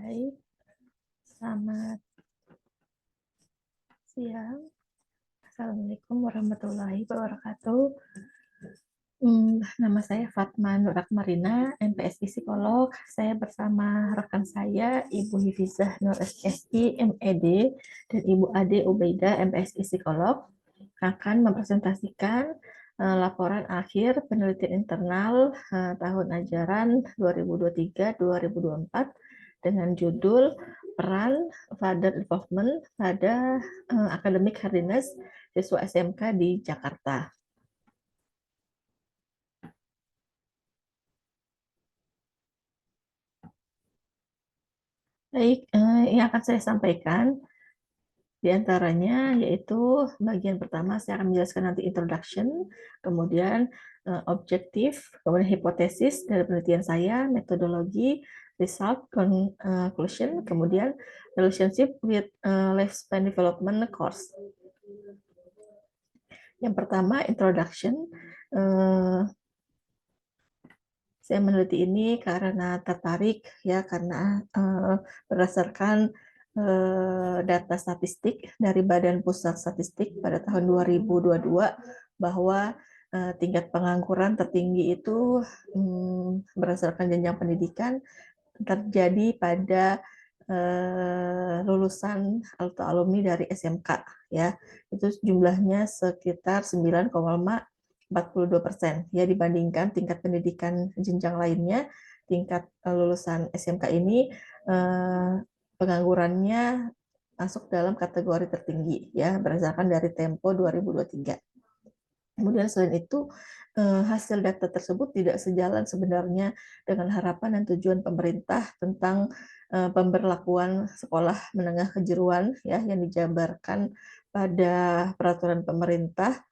Baik, selamat siang. Assalamualaikum warahmatullahi wabarakatuh. Nama saya Fatma Nur Akmarina, MPSI Psikolog. Saya bersama rekan saya, Ibu Hifizah Nur SSI, MED, dan Ibu Ade Ubaidah, MPSI Psikolog, akan mempresentasikan laporan akhir penelitian internal tahun ajaran 2023-2024 dengan judul Peran Father Involvement pada Academic Hardiness siswa SMK di Jakarta. Baik, yang akan saya sampaikan di antaranya yaitu bagian pertama saya akan menjelaskan nanti introduction, kemudian objektif, kemudian hipotesis dari penelitian saya, metodologi, result, conclusion, kemudian relationship with lifespan development course. Yang pertama introduction. Saya meneliti ini karena tertarik ya karena berdasarkan data statistik dari Badan Pusat Statistik pada tahun 2022 bahwa tingkat pengangguran tertinggi itu berdasarkan jenjang pendidikan terjadi pada lulusan atau alumni dari SMK ya. Itu jumlahnya sekitar 9,42% ya dibandingkan tingkat pendidikan jenjang lainnya. Tingkat lulusan SMK ini penganggurannya masuk dalam kategori tertinggi ya berdasarkan dari Tempo 2023. Kemudian selain itu hasil data tersebut tidak sejalan sebenarnya dengan harapan dan tujuan pemerintah tentang pemberlakuan sekolah menengah kejuruan ya yang dijabarkan pada peraturan pemerintah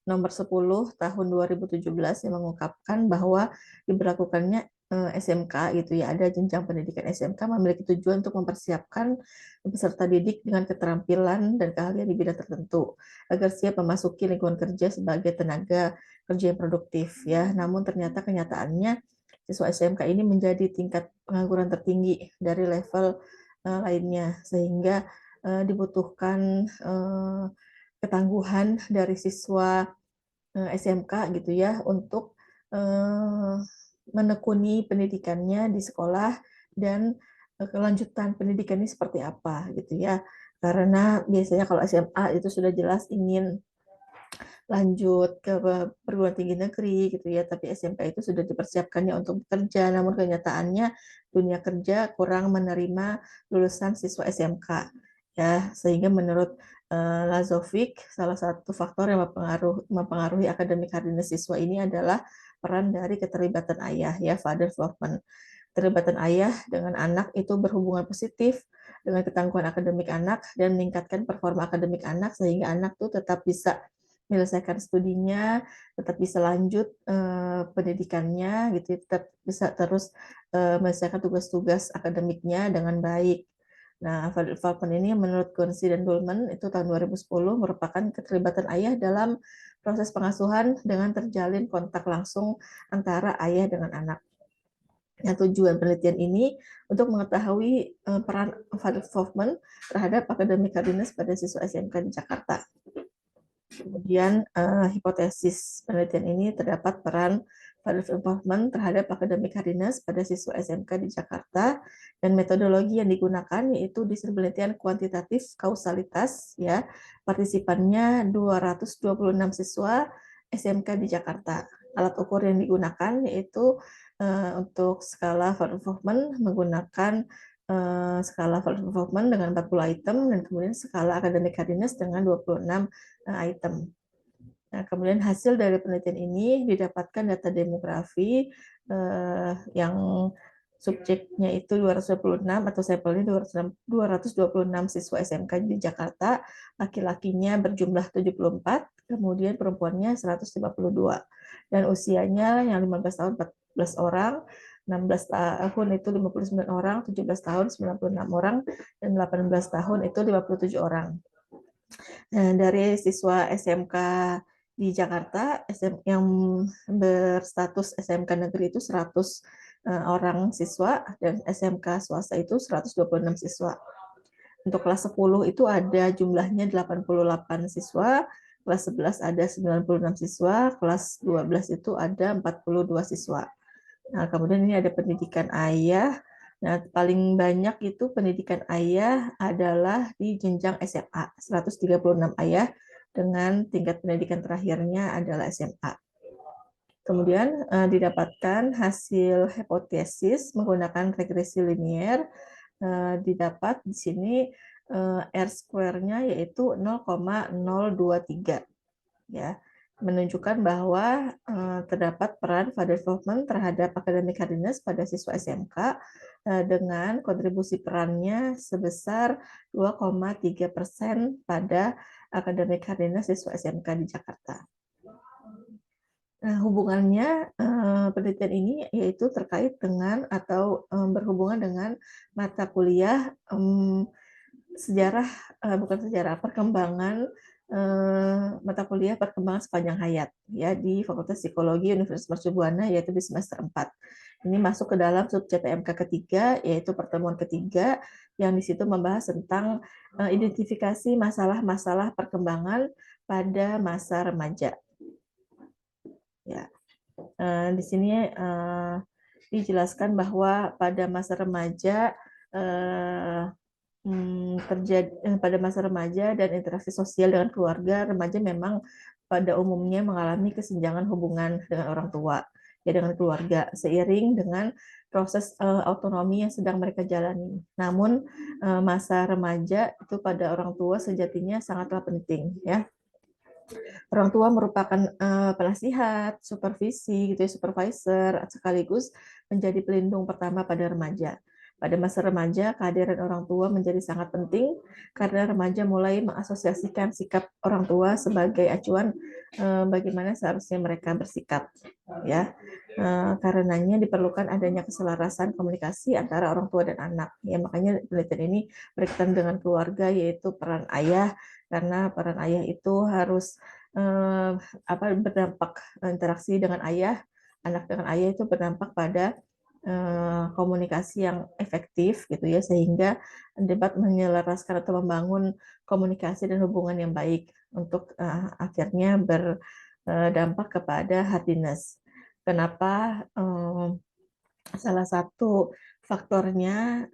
nomor 10 tahun 2017 yang mengungkapkan bahwa diberlakukannya SMK gitu ya, ada jenjang pendidikan SMK memiliki tujuan untuk mempersiapkan peserta didik dengan keterampilan dan keahlian di bidang tertentu agar siap memasuki lingkungan kerja sebagai tenaga kerja yang produktif ya. Namun ternyata kenyataannya siswa SMK ini menjadi tingkat pengangguran tertinggi dari level lainnya sehingga dibutuhkan ketangguhan dari siswa SMK gitu ya untuk menekuni pendidikannya di sekolah dan kelanjutan pendidikannya seperti apa gitu ya. Karena biasanya kalau SMA itu sudah jelas ingin lanjut ke perguruan tinggi negeri gitu ya, tapi SMK itu sudah dipersiapkannya untuk bekerja, namun kenyataannya dunia kerja kurang menerima lulusan siswa SMK ya, sehingga menurut Lazovic salah satu faktor yang mempengaruhi akademik hardiness siswa ini adalah peran dari keterlibatan ayah ya, father involvement. Keterlibatan ayah dengan anak itu berhubungan positif dengan ketangguhan akademik anak dan meningkatkan performa akademik anak sehingga anak tuh tetap bisa menyelesaikan studinya, tetap bisa lanjut pendidikannya, gitu, tetap bisa terus menyelesaikan tugas-tugas akademiknya dengan baik. Nah, Falcon ini menurut Gonsi dan Dolman itu tahun 2010 merupakan keterlibatan ayah dalam proses pengasuhan dengan terjalin kontak langsung antara ayah dengan anak. Nah, tujuan penelitian ini untuk mengetahui peran father involvement terhadap academic hardiness pada siswa SMK di Jakarta. Kemudian hipotesis penelitian ini terdapat peran father involvement terhadap academic hardiness pada siswa SMK di Jakarta dan metodologi yang digunakan yaitu desain penelitian kuantitatif kausalitas ya. Partisipannya 226 siswa SMK di Jakarta. Alat ukur yang digunakan yaitu untuk skala father involvement menggunakan skala father involvement dengan 40 item dan kemudian skala academic hardiness dengan 26 item. Nah, kemudian hasil dari penelitian ini didapatkan data demografi yang subjeknya itu 226 atau sampelnya 226 siswa SMK di Jakarta, laki-lakinya berjumlah 74, kemudian perempuannya 152. Dan usianya yang 15 tahun 14 orang, 16 tahun itu 59 orang, 17 tahun 96 orang, dan 18 tahun itu 57 orang. Dari siswa SMK Di Jakarta, yang berstatus SMK negeri itu 100 orang siswa, dan SMK swasta itu 126 siswa. Untuk kelas 10 itu ada jumlahnya 88 siswa, kelas 11 ada 96 siswa, kelas 12 itu ada 42 siswa. Nah, kemudian ini ada pendidikan ayah. Nah, paling banyak itu pendidikan ayah adalah di jenjang SMA, 136 ayah dengan tingkat pendidikan terakhirnya adalah SMA. Kemudian didapatkan hasil hipotesis menggunakan regresi linier, didapat di sini R square-nya yaitu 0,023, ya, menunjukkan bahwa terdapat peran father development terhadap academic hardiness pada siswa SMK dengan kontribusi perannya sebesar 2,3% pada academic hardiness siswa SMK di Jakarta. Nah, hubungannya penelitian ini yaitu terkait dengan atau berhubungan dengan mata kuliah sejarah, bukan sejarah, perkembangan mata kuliah perkembangan sepanjang hayat, ya, di Fakultas Psikologi Universitas Mercubuana, yaitu di semester 4. Ini masuk ke dalam sub CPMK ketiga, yaitu pertemuan ketiga, yang di situ membahas tentang identifikasi masalah-masalah perkembangan pada masa remaja. Ya, di sini dijelaskan bahwa pada masa remaja pada masa remaja dan interaksi sosial dengan keluarga, remaja memang pada umumnya mengalami kesenjangan hubungan dengan orang tua, ya, dengan keluarga, seiring dengan proses autonomi yang sedang mereka jalani. Namun masa remaja itu pada orang tua sejatinya sangatlah penting, ya. Orang tua merupakan penasihat, supervisi, gitu ya, supervisor, sekaligus menjadi pelindung pertama pada remaja. Pada masa remaja, kehadiran orang tua menjadi sangat penting karena remaja mulai mengasosiasikan sikap orang tua sebagai acuan bagaimana seharusnya mereka bersikap, ya. Karenanya diperlukan adanya keselarasan komunikasi antara orang tua dan anak. Ya, makanya penelitian ini berkaitan dengan keluarga, yaitu peran ayah, karena peran ayah itu harus berdampak, interaksi dengan ayah, anak dengan ayah itu berdampak pada komunikasi yang efektif, gitu ya, sehingga dapat menyelaraskan atau membangun komunikasi dan hubungan yang baik untuk akhirnya berdampak kepada hardiness. Kenapa salah satu faktornya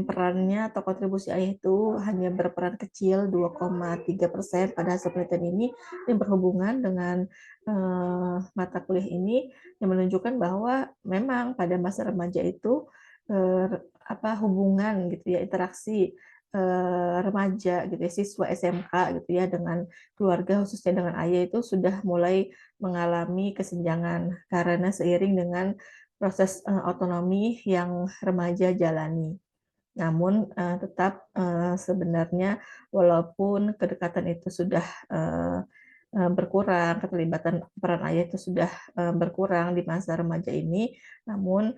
perannya atau kontribusi ayah itu hanya berperan kecil 2,3% pada hasil penelitian ini, yang berhubungan dengan mata kuliah ini, yang menunjukkan bahwa memang pada masa remaja itu hubungan, gitu ya, interaksi remaja, gitu ya, siswa SMK, gitu ya, dengan keluarga, khususnya dengan ayah, itu sudah mulai mengalami kesenjangan karena seiring dengan proses otonomi yang remaja jalani. Namun tetap sebenarnya walaupun kedekatan itu sudah berkurang, keterlibatan peran ayah itu sudah berkurang di masa remaja ini, namun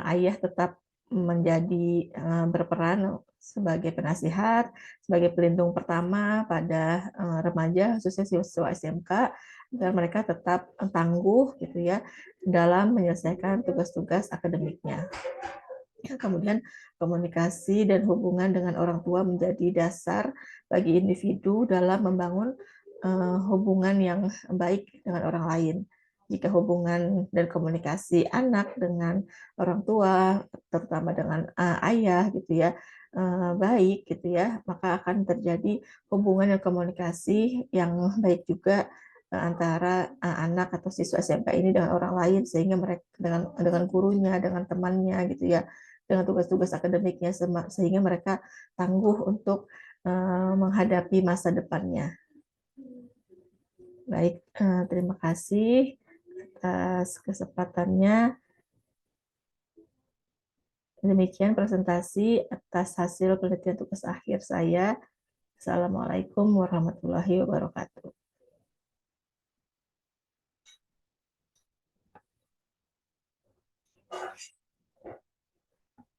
ayah tetap menjadi berperan sebagai penasihat, sebagai pelindung pertama pada remaja, khususnya siswa SMK, agar mereka tetap tangguh, gitu ya, dalam menyelesaikan tugas-tugas akademiknya. Kemudian komunikasi dan hubungan dengan orang tua menjadi dasar bagi individu dalam membangun hubungan yang baik dengan orang lain. Jika hubungan dan komunikasi anak dengan orang tua, terutama dengan ayah, gitu ya, baik, gitu ya, maka akan terjadi hubungan dan komunikasi yang baik juga antara anak atau siswa SMK ini dengan orang lain, sehingga mereka dengan gurunya, dengan temannya, gitu ya, dengan tugas-tugas akademiknya, sehingga mereka tangguh untuk menghadapi masa depannya. Baik, terima kasih atas kesempatannya. Demikian presentasi atas hasil penelitian tugas akhir saya. Assalamualaikum warahmatullahi wabarakatuh.